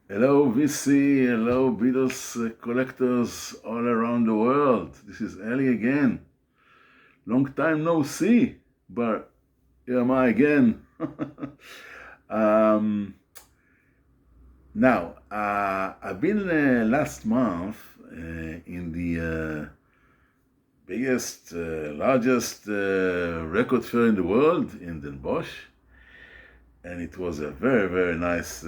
Hello VC, hello Beatles collectors all around the world. This is Ali again. Long time no see, but here am I again. um, I've been last month in the biggest, largest record fair in the world in Den Bosch, and it was a very, very nice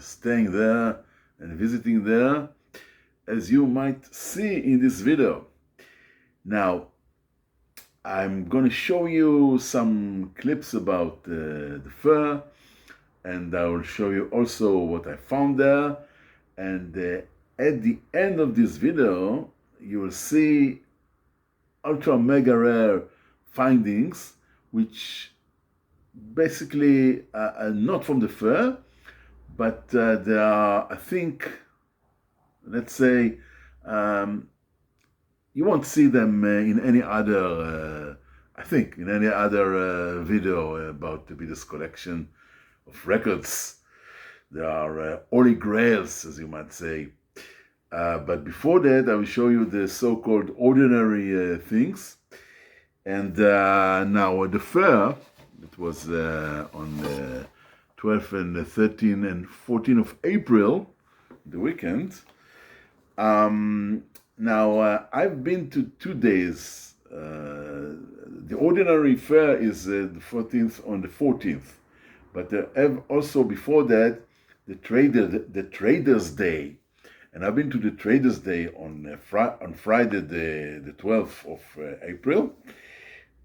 staying there and visiting there, as you might see in this video. Now, I'm going to show you some clips about the fair, and I will show you also what I found there. And at the end of this video, you will see ultra mega rare findings, which basically are not from the fair, but they are, I think, let's say, you won't see them in any other, I think, in any other video about the Beatles collection of records. There are holy grails, as you might say. But before that, I will show you the so-called ordinary things. And now at the fair, it was on the 12th and 13th and 14th of April, the weekend. I've been to 2 days. The ordinary fair is the 14th on the 14th, but have also before that the Traders Day, and I've been to the Traders Day on Friday the 12th of April.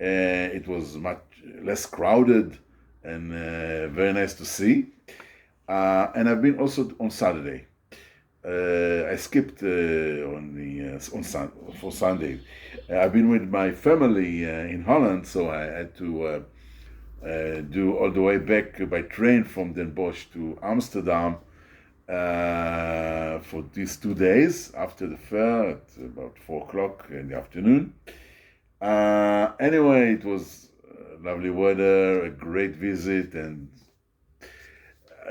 It was much less crowded and very nice to see. And I've been also on Saturday. I skipped for Sunday. I've been with my family in Holland, so I had to do all the way back by train from Den Bosch to Amsterdam for these 2 days after the fair at about 4 o'clock in the afternoon. Anyway, it was lovely weather, a great visit, and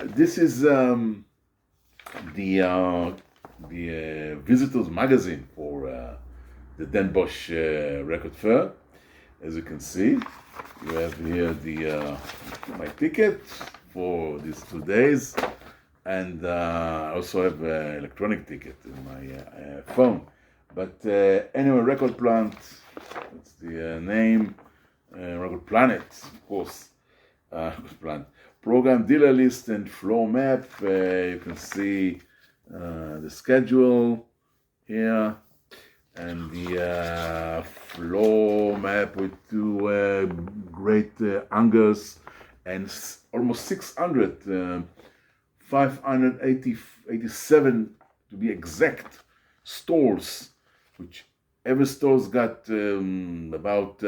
this is the visitors magazine for the Den Bosch record fair. As you can see, you have here my ticket for these 2 days, and I also have an electronic ticket in my phone. But anyway, Record Plant, that's the name. Record Planet, of course. Record Plant. Program dealer list and floor map. You can see the schedule here, and the floor map with 2 great hangars and almost 600, 587 to be exact, stalls, which every store's got about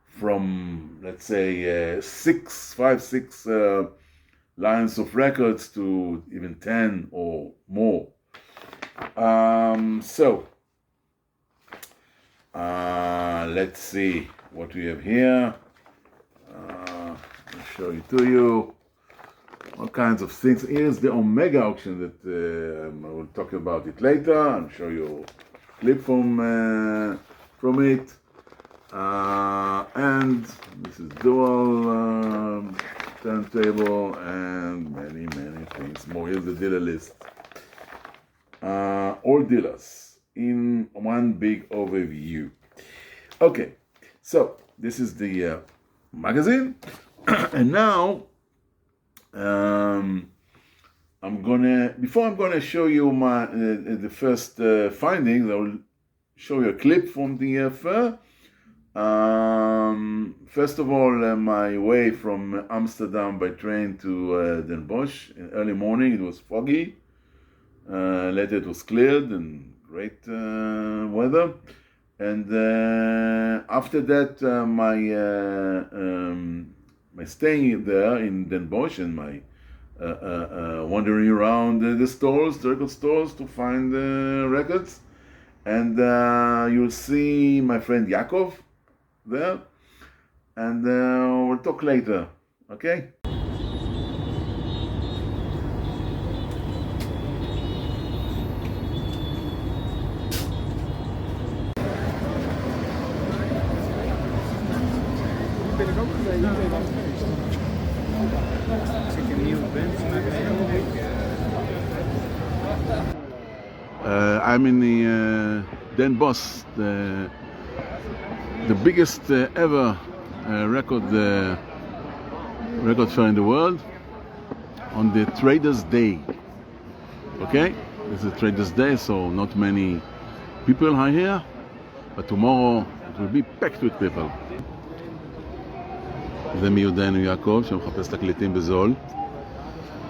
from, let's say, 6 lines of records to even 10 or more. Let's see what we have here. I'll show it to you. All kinds of things. Here's the Omega auction that I will talk about it later. I'll show you a clip from it. And this is dual turntable and many things more. Here's the dealer list. All dealers in one big overview. Okay, so this is the magazine, and now before I'm gonna show you my the first findings, I will show you a clip from the fair. First of all, my way from Amsterdam by train to Den Bosch in early morning. It was foggy. Later it was cleared and great weather. And after that, my staying there in Den Bosch and my wandering around the stores, the record stores, to find records. And you'll see my friend Yaakov there, and we'll talk later, okay? I'm in the Den Bosch, the biggest ever record fair in the world, on the Traders' Day. Okay, this is Traders' Day, so not many people are here, but tomorrow it will be packed with people. זה מיודענו יעקב שמחפש תקליטים בזול.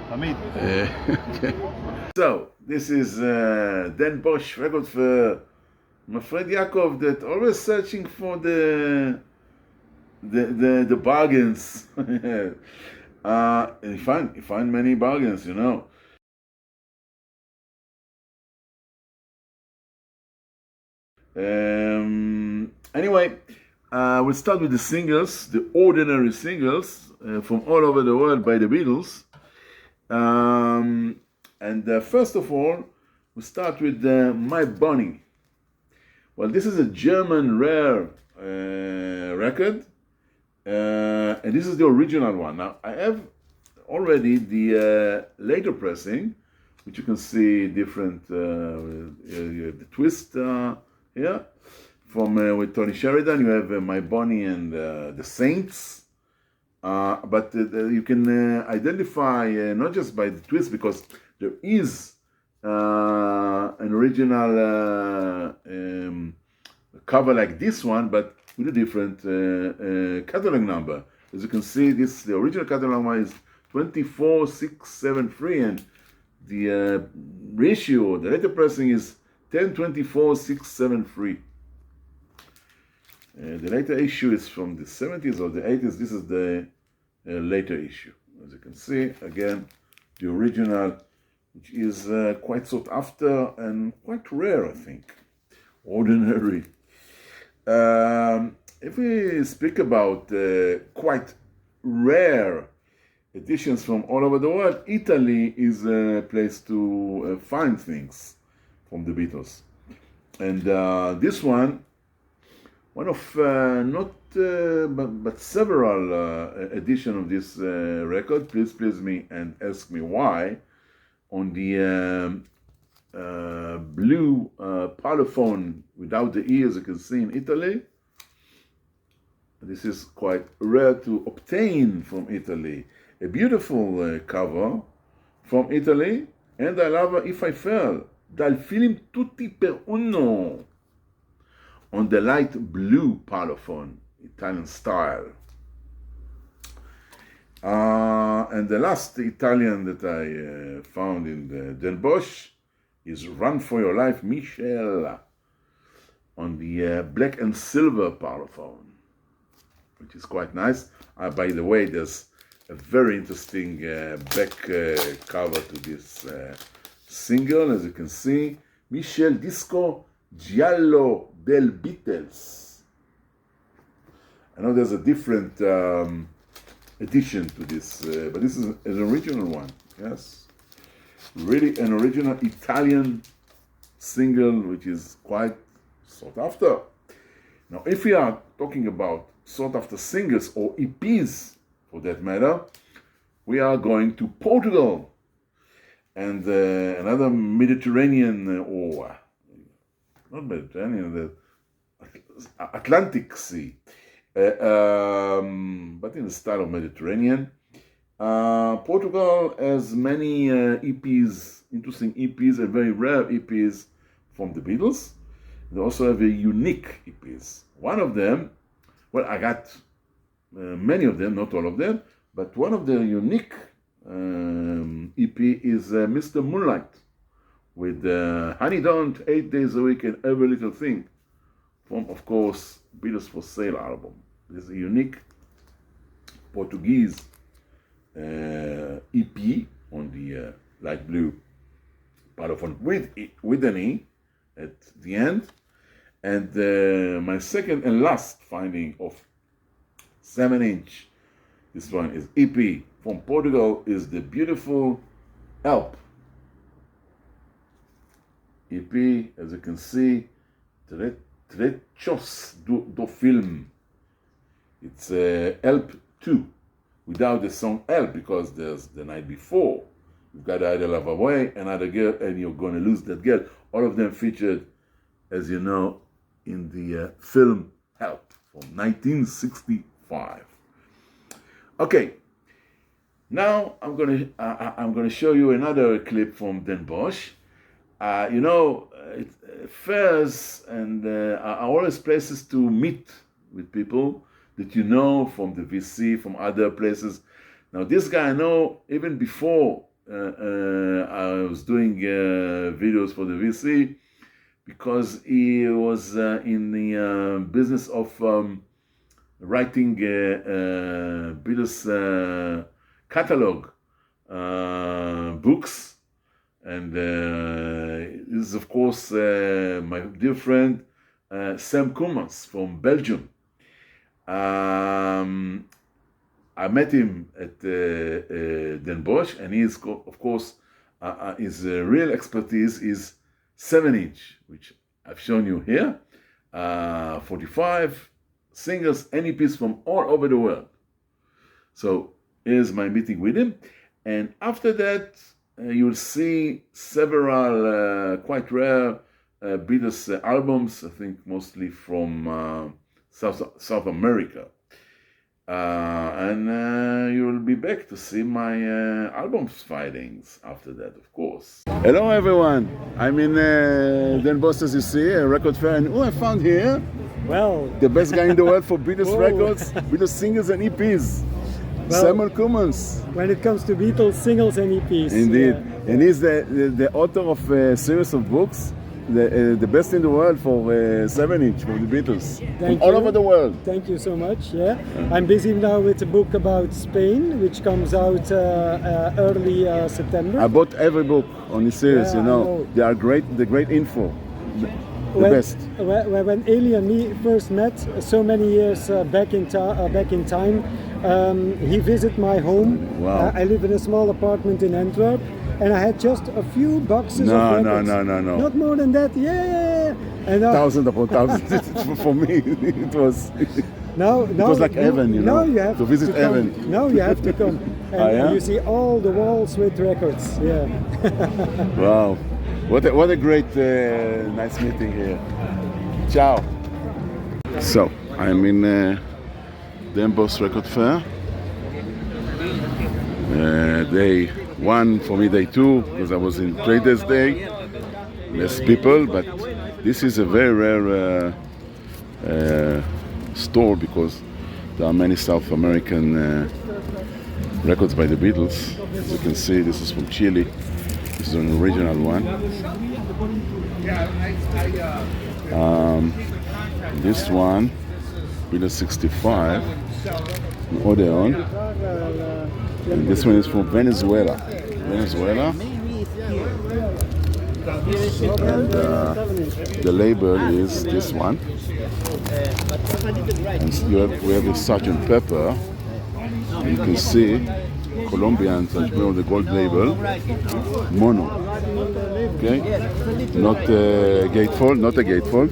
תמיד. Okay. So, this is Den Bosch record fair. My friend Yaakov that always searching for the bargains. You find many bargains, you know. Anyway, we'll start with the singles, the ordinary singles from all over the world by the Beatles. And first of all, we start with My Bunny. Well, this is a German rare record, and this is the original one. Now, I have already the later pressing, which you can see different, the twist here, from with Tony Sheridan. You have My Bunny and the Saints. But you can identify not just by the twist, because there is an original cover like this one, but with a different catalog number. As you can see, the original catalog number is 24673, and the ratio, the later pressing, is 10-24-673. The later issue is from the 70s or the 80s. This is the later issue. As you can see, again, the original, which is quite sought after and quite rare, I think. Ordinary. If we speak about quite rare editions from all over the world, Italy is a place to find things from the Beatles. And this one of not but several editions of this record, Please Please Me and Ask Me Why, on the blue parlophone without the E, as you can see in Italy. This is quite rare to obtain from Italy. A beautiful cover from Italy, and I love If I Fell, dal film Tutti per Uno, on the light blue parlophone, Italian style. And the last Italian that I found in the Den Bosch is Run for Your Life, Michel, on the black and silver parlophone, which is quite nice. By the way, there's a very interesting back cover to this single, as you can see. Michel Disco Giallo del Beatles. I know there's a different edition to this, but this is an original one, yes. Really an original Italian single, which is quite sought after. Now, if we are talking about sought after singles or EPs, for that matter, we are going to Portugal and another Mediterranean, or not Mediterranean, the Atlantic Sea, but in the style of Mediterranean. Portugal has many EPs, interesting EPs, and very rare EPs from the Beatles. They also have a unique EPs. One of them, well, I got many of them, not all of them, but one of the unique EP is Mr. Moonlight, with Honey Don't, 8 Days a Week, and Every Little Thing, from, of course, Beatles for Sale album. This is a unique Portuguese EP on the light blue parlophone with an E at the end. And my second and last finding of 7-inch, this one is EP from Portugal, is the beautiful Help EP, as you can see, Trechos do Film. It's Help 2, without the song Help, because there's The Night Before, you've got Either Love Away, Another Girl, and You're Gonna Lose That Girl. All of them featured, as you know, in the film Help from 1965. Okay, now I'm gonna show you another clip from Den Bosch. Fairs and are always places to meet with people that you know from the VC, from other places. Now, this guy I know even before I was doing videos for the VC, because he was in the business of writing Beatles catalog books. And this is, of course, my dear friend Sam Kumas from Belgium. I met him at Den Bosch, and he is, of course, his real expertise is 7-inch, which I've shown you here, 45 singles, any piece from all over the world. So here's my meeting with him, and after that, you'll see several quite rare Beatles albums, I think mostly from South America. And you'll be back to see my album findings after that, of course. Hello everyone, I'm in Den Bosch, as you see, a record fair, and who I found here? Well, the best guy in the world for Beatles records, Beatles singles and EPs. Well, Sam Kumas. When it comes to Beatles singles and EPs. Indeed. Yeah. And he's the author of a series of books, the best in the world for 7-inch for the Beatles. From all over the world. Thank you so much. Yeah. I'm busy now with a book about Spain, which comes out early September. I bought every book on this series, you know. They are great, the great info. The best. When Eli and me first met so many years back in time, he visited my home. Wow. I live in a small apartment in Antwerp, and I had just a few boxes of records. No. Not more than that. Yeah. And thousands upon thousands. For me, it was. It was like heaven, you know. Now you have to visit heaven. Now you have to come, and you see all the walls with records. Yeah. Wow. What a great, nice meeting here. Ciao. So, I'm in Den Bosch Record Fair. Day 1, for me day 2, because I was in Traders Day. Less people, but this is a very rare store, because there are many South American records by the Beatles. As you can see, this is from Chile. This is an original one. This one, Beatles 65, Odeon. And this one is from Venezuela. And the label is this one. And we have a Sgt. Pepper. You can see Colombian, the gold label, mono. Okay, not a gatefold.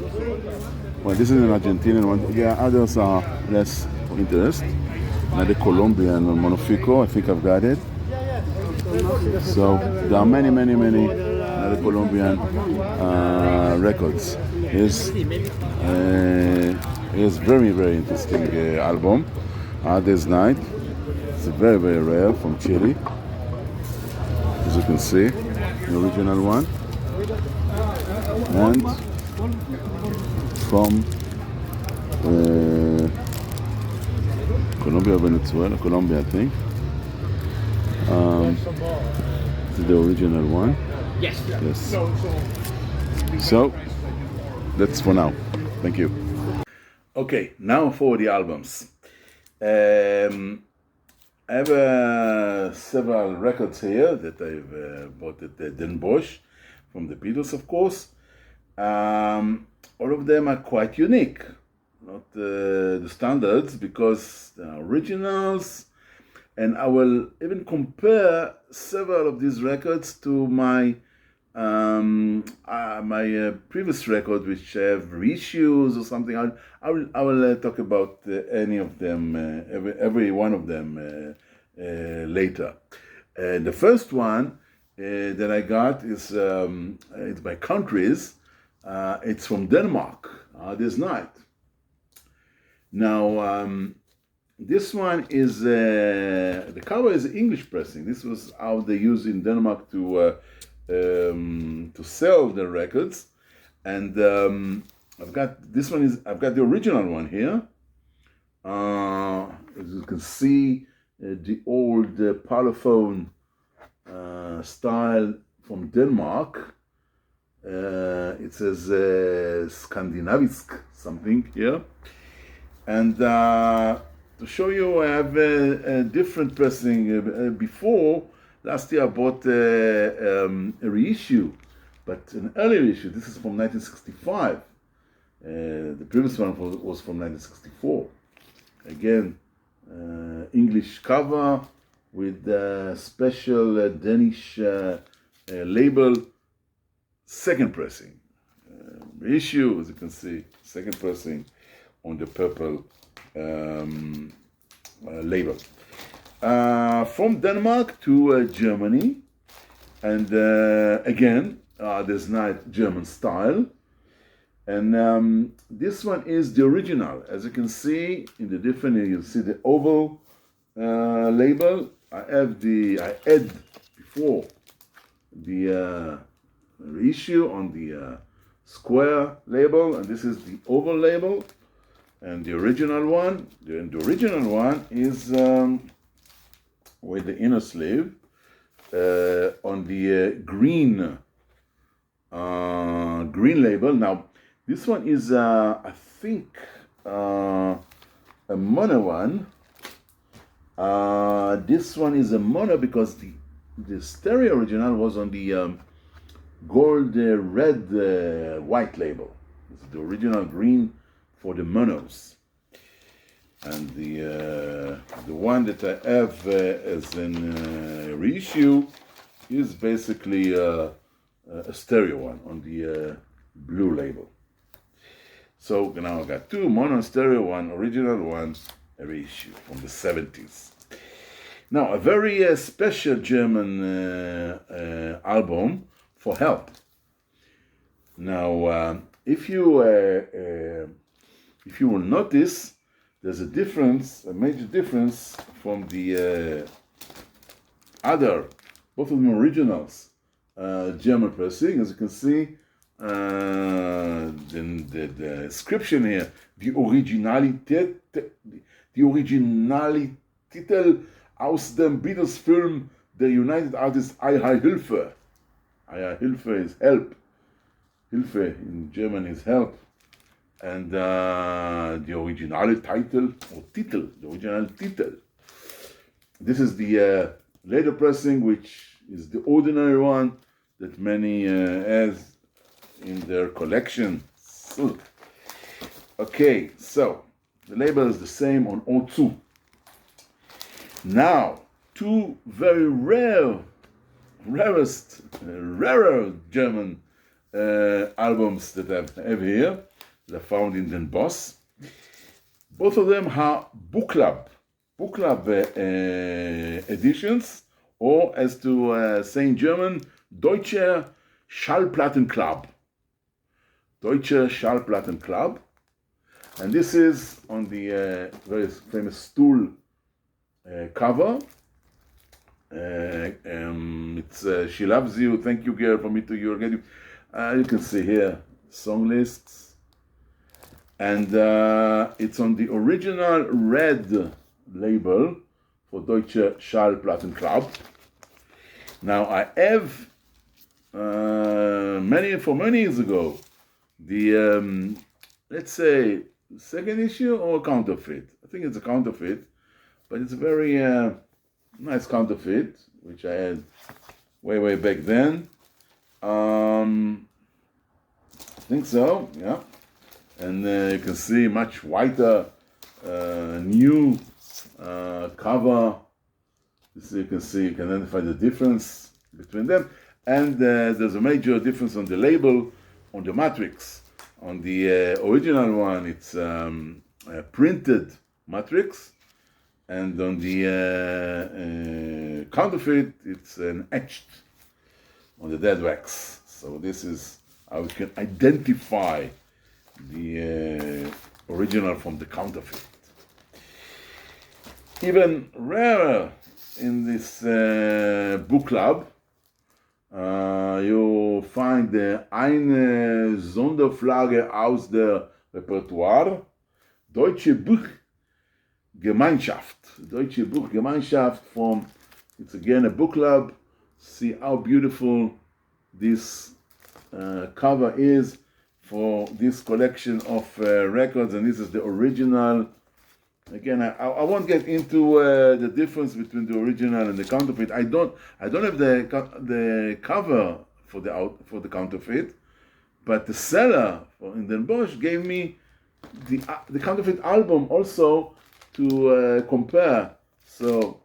Well, this is an Argentinian one. Yeah, others are less of interest. Another Colombian monofico. I think I've got it. So there are many other Colombian records. It's very interesting album. Hardest Night. It's very rare from Chile, as you can see, the original one, and from Colombia, I think. This is the original one. Yes. So that's for now. Thank you. Okay, now for the albums. I have several records here that I've bought at Den Bosch from the Beatles, of course. All of them are quite unique, not the standards, because they are originals, and I will even compare several of these records to my my previous record, which have reissues or something. I will talk about any of them, every one of them later. The first one that I got is it's by countries. It's from Denmark. This night. Now this one is the cover is English pressing. This was how they use in Denmark to sell their records, and I've got the original one here. As you can see, the old parlophone style from Denmark. It says Skandinavisk something here, and to show you, I have a different pressing. Before last year, I bought a reissue, but an early reissue. This is from 1965. The previous one was from 1964. Again, English cover with a special Danish label. Second pressing. Reissue, as you can see, second pressing on the purple label. From Denmark to Germany, and again, there's not German style, and this one is the original. As you can see in the different, you see the oval label. I had before the reissue on the square label, and this is the oval label. And the original one, is with the inner sleeve on the green label. Now, this one is I think a mono one. This one is a mono because the stereo original was on the gold red white label. It's the original green for the monos, and the one that I have as an reissue is basically a stereo one on the blue label. So now I got two, mono stereo, one original, one a reissue from the 70s. Now a very special German album for Help. Now if you will notice, there's a difference, a major difference from the other, both of them originals, German pressing. As you can see, the inscription here, die Originaltitel aus dem Beatles Film der United Artists I Hilfe. I Hilfe is help. Hilfe in German is help. And the original title, or titel, the original title. This is the later pressing, which is the ordinary one that many has in their collection. Okay, so the label is the same on all two. Now, two very rarer German albums that I have here. They're found in Den Bosch. Both of them are book club editions, or as to say in German, Deutsche Schallplattenclub. Deutsche Schallplattenclub. And this is on the very famous stool cover. It's She Loves You, Thank You Girl, For Me to You, Again You. You can see here song lists. And it's on the original red label for Deutsche Schallplattenclub. Now I have many years ago the let's say second issue or counterfeit. I think it's a counterfeit, but it's a very nice counterfeit which I had way back then. I think so, yeah. And you can see much whiter, new cover. So you can see, you can identify the difference between them. And there's a major difference on the label, on the matrix. On the original one, it's a printed matrix, and on the counterfeit, it's an etched on the dead wax. So this is how we can identify the original from the counterfeit. Even rarer in this book club, you find the eine Sonderflagge aus der Repertoire, Deutsche Buchgemeinschaft. Deutsche Buchgemeinschaft from, it's again a book club. See how beautiful this cover is for this collection of records, and this is the original. Again, I won't get into the difference between the original and the counterfeit. I don't have the cover for the counterfeit, but the seller in Den Bosch gave me the counterfeit album also to compare. So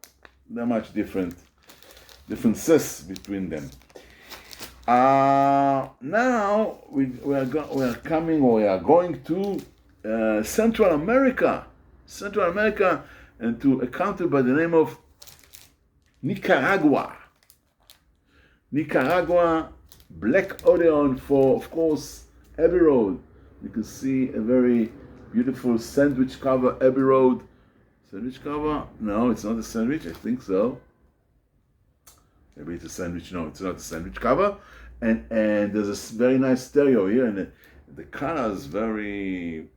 there are much differences between them. Now we are going to Central America, and to a country by the name of Nicaragua. Black Odeon for, of course, Abbey Road. You can see a very beautiful sandwich cover, Abbey Road. Sandwich cover? No, it's not a sandwich. I think so. Maybe it's a sandwich. No, it's not a sandwich cover. And there's a very nice stereo here, and the color is very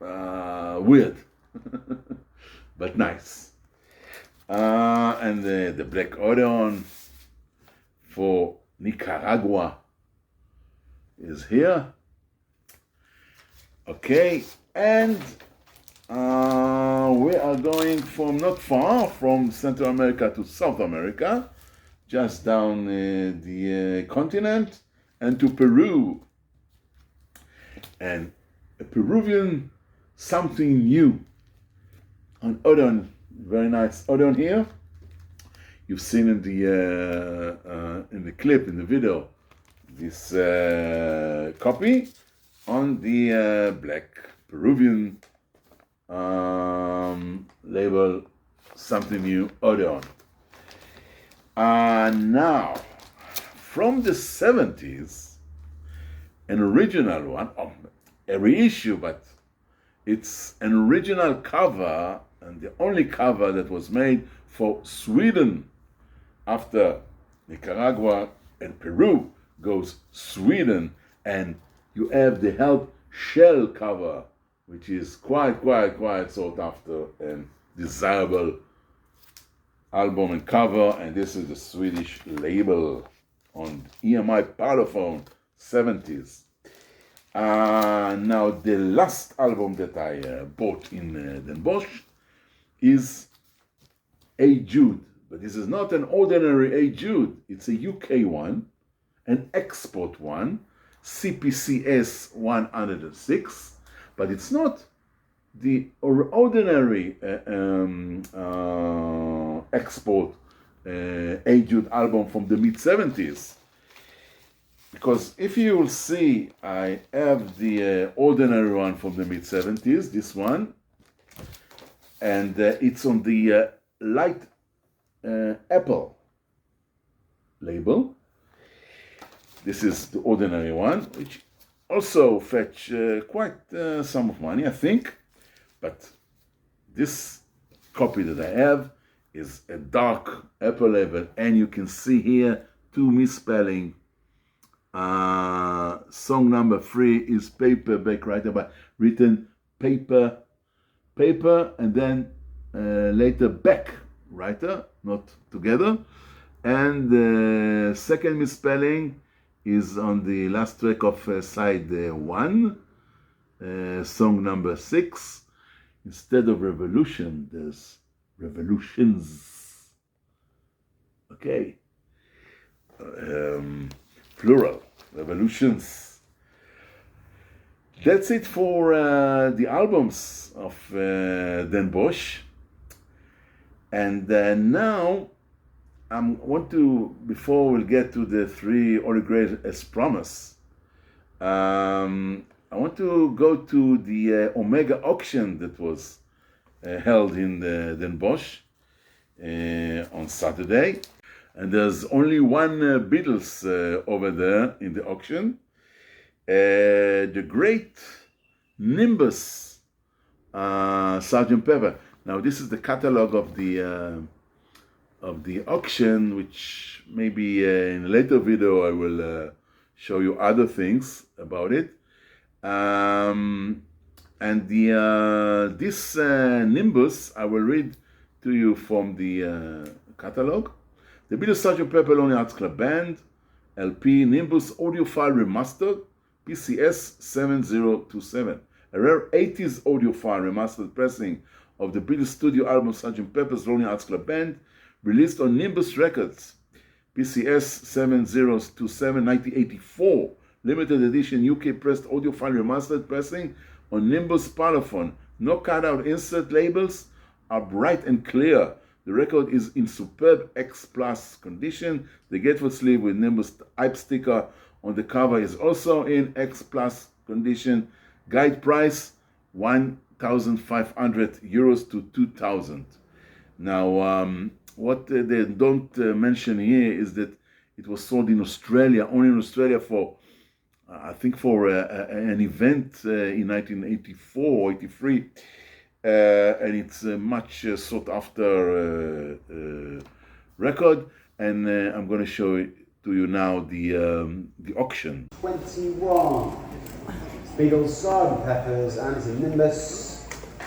weird, but nice. And the Black Odeon for Nicaragua is here. Okay, and we are going from not far from Central America to South America, just down the continent, and to Peru. And a Peruvian something new. An Odeon, very nice Odeon here. You've seen in the clip, in the video, this copy on the black Peruvian label, something new Odeon. Now, from the 70s, an original one, a reissue, but it's an original cover, and the only cover that was made for Sweden. After Nicaragua and Peru goes Sweden, and you have the Help shell cover, which is quite sought after and desirable album and cover, and this is the Swedish label on EMI Parlophone 70s. Now the last album that I bought in Den Bosch is A Jude, but this is not an ordinary A Jude. It's a UK one, an export one, CPCS 106, but it's not the ordinary export A Jude album from the mid-70s. Because if you will see, I have the ordinary one from the mid-70s, this one, and it's on the light apple label. This is the ordinary one, which also fetch quite some of money, I think. But this copy that I have is a dark apple label, and you can see here two misspelling. Song number 3 is paperback writer, but written paper, and then later back writer, not together. And the second misspelling is on the last track of side 1, song number 6. Instead of revolution, there's revolutions. Okay. Plural, revolutions. That's it for the albums of Den Bosch. And now want to, before we'll get to the three Holy Grail as promise, I want to go to the Omega auction that was held in the Den Bosch on Saturday. And there's only one Beatles over there in the auction. The great Nimbus Sgt. Pepper. Now this is the catalog of the auction, which maybe in a later video I will show you other things about it. And this Nimbus I will read to you from the catalog. The Beatles Sgt. Pepper Lonely Hearts Club Band LP Nimbus Audiophile Remastered PCS 7027. A rare 80s audiophile remastered pressing of the Beatles studio album Sgt. Pepper's Lonely Hearts Club Band, released on Nimbus Records, PCS 7027 1984, limited edition UK pressed audiophile remastered pressing on Nimbus Parlophone. No cutout insert labels, are bright and clear. The record is in superb X Plus condition. The gatefold sleeve with Nimbus hype sticker on the cover is also in X Plus condition. Guide price 1,500 euros to 2,000. Now, what they don't mention here is that it was sold in Australia, only in Australia for, I think for an event in 1984, 83. And it's a much sought after record. And I'm going to show it to you now the auction. 21 Beatles, Sgt. Pepper's, and it's a Nimbus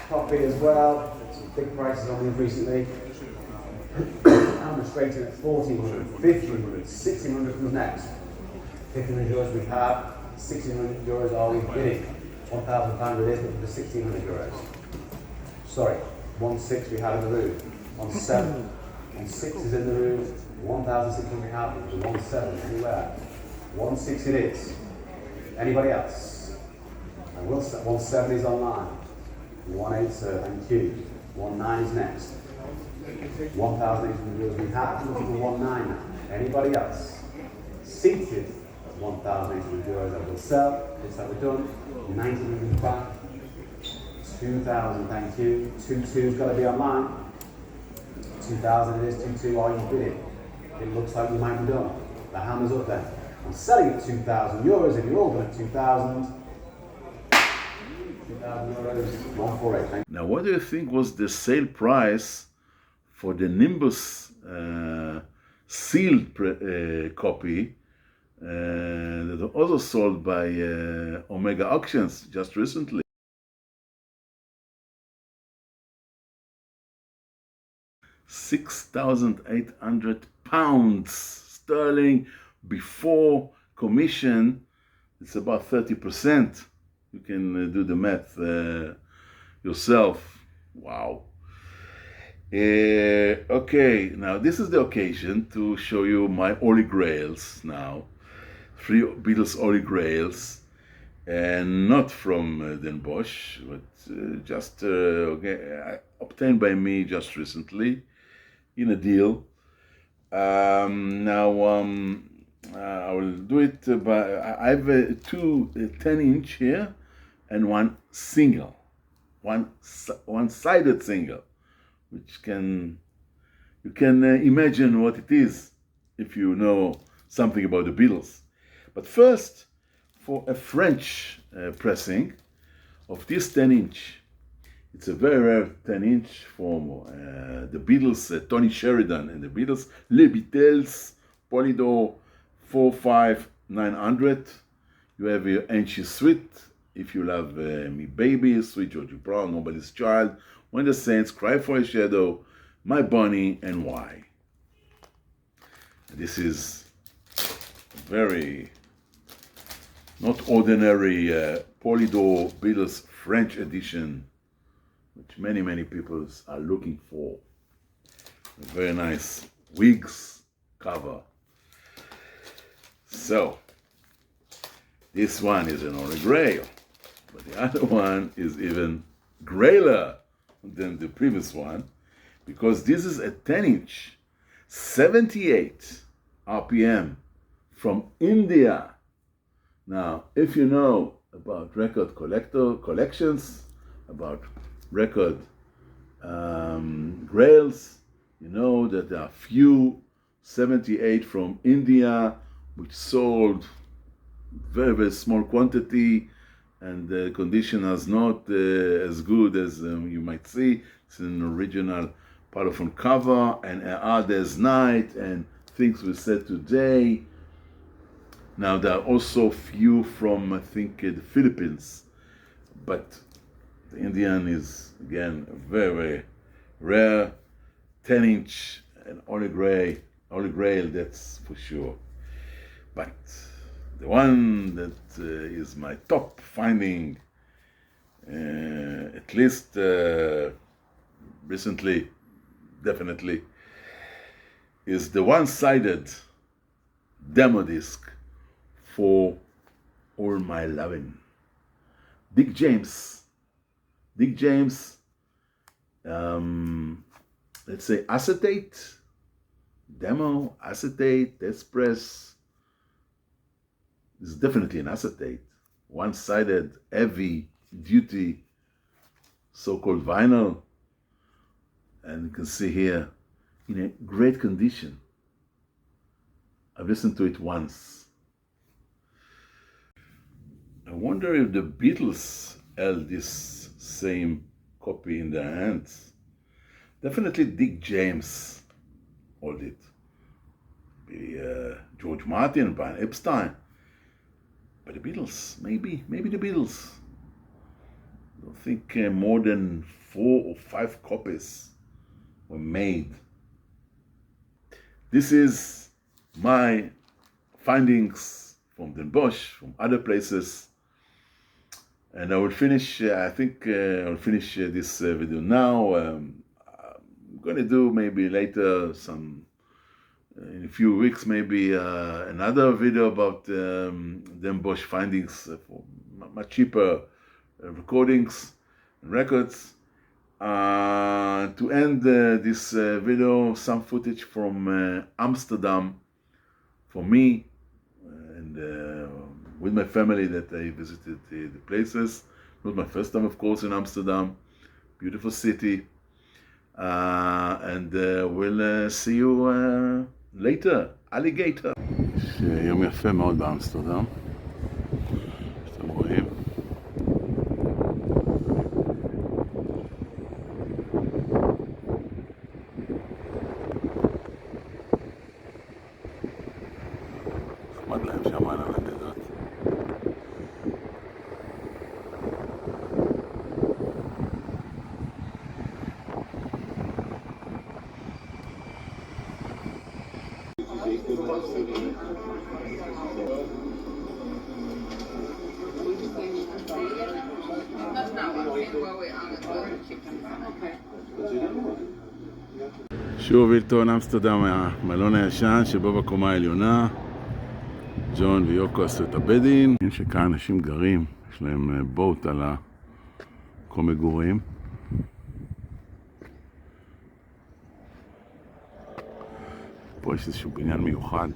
copy as well. Some big prices on these recently. I'm straight in at 1,400, 1,500, 1,600 comes next. 1,500 euros we have, 1,600 euros are we bidding. 1,500 is, but for 1,600 euros. Sorry, 1,600 we have in the room. 1,700, 1,600 is in the room. 1,600 we have, 1,700 anywhere. 1,600 it is. Anybody else? And 1,700 is online. 1,800, thank you. 1,900 is next. 1,800 euros we have, looking for 1,900 now. Anybody else? Seated at 1,800 euros I will sell. This how we're done. 1,900 back. 2,000, thank you. 2,200's got to be online. 2,000 it is. 2,200 are you bidding? It looks like you might be done. The hammer's up then. I'm selling at 2,000 euros. If you're all done at 2,000. 2,000 euros. 148. Now, what do you think was the sale price for the Nimbus sealed copy that was also sold by Omega Auctions just recently? £6,800 sterling before commission. It's about 30%. You can do the math yourself. Wow. Okay, now this is the occasion to show you my Holy Grails now. 3 Beatles Holy Grails, and not from Den Bosch, but just obtained by me just recently in a deal. Now I will do it by, I have 2 10-inch here and one single, one-sided single, which you can imagine what it is if you know something about the Beatles. But first, for a French pressing of this 10-inch, it's a very rare 10-inch from the Beatles, Tony Sheridan and the Beatles, Les Beatles, Polydor 45900. You have your Anxious Sweet, If You Love Me Baby, Sweet Georgie Brown, Nobody's Child, When the Saints Cry for a Shadow, My Bunny, and Why. This is very not ordinary Polydor Beatles French edition, which many people are looking for. A very nice Wigs cover. So, this one is an Holy Grail, but the other one is even grailer than the previous one, because this is a 10-inch 78 RPM from India. Now, if you know about record collections, about record grails, you know that there are few 78 from India which sold very, very small quantity, and the condition is not as good as you might see. It's an original Parlophone cover, and There's Night, and Things We Said Today. Now, there are also few from, I think, the Philippines, but the Indian is, again, very, very rare, 10-inch, and Holy Grail, that's for sure. But the one that is my top finding, at least recently, definitely, is the one-sided demo disc for All My Lovin'. Dick James, let's say acetate, demo, acetate, test press. It's definitely an acetate, one-sided, heavy-duty, so-called vinyl. And you can see here, in a great condition. I've listened to it once. I wonder if the Beatles held this same copy in their hands. Definitely Dick James held it. Maybe George Martin, Brian Epstein. But the Beatles, maybe the Beatles. I don't think more than 4 or 5 copies were made. This is my findings from Den Bosch, from other places. And I will finish, I'll finish this video now. I'm going to do maybe later in a few weeks, maybe another video about Den Bosch findings for much cheaper recordings and records. To end this video, some footage from Amsterdam for me and with my family that I visited the places. It was my first time, of course, in Amsterdam. Beautiful city. And we'll see you later. Alligator. יש יום יפה מאוד באמסטרדם, שאתם רואים. נחמד להם שם על הנדדות. שוב הילטון אמסטרדם, המלון הישן שבו בקומה העליונה. ג'ון ויוקו עשו את הבדין. שכאן אנשים גרים, יש להם בוט על המקום מגורים. פה יש איזשהו בניין מיוחד.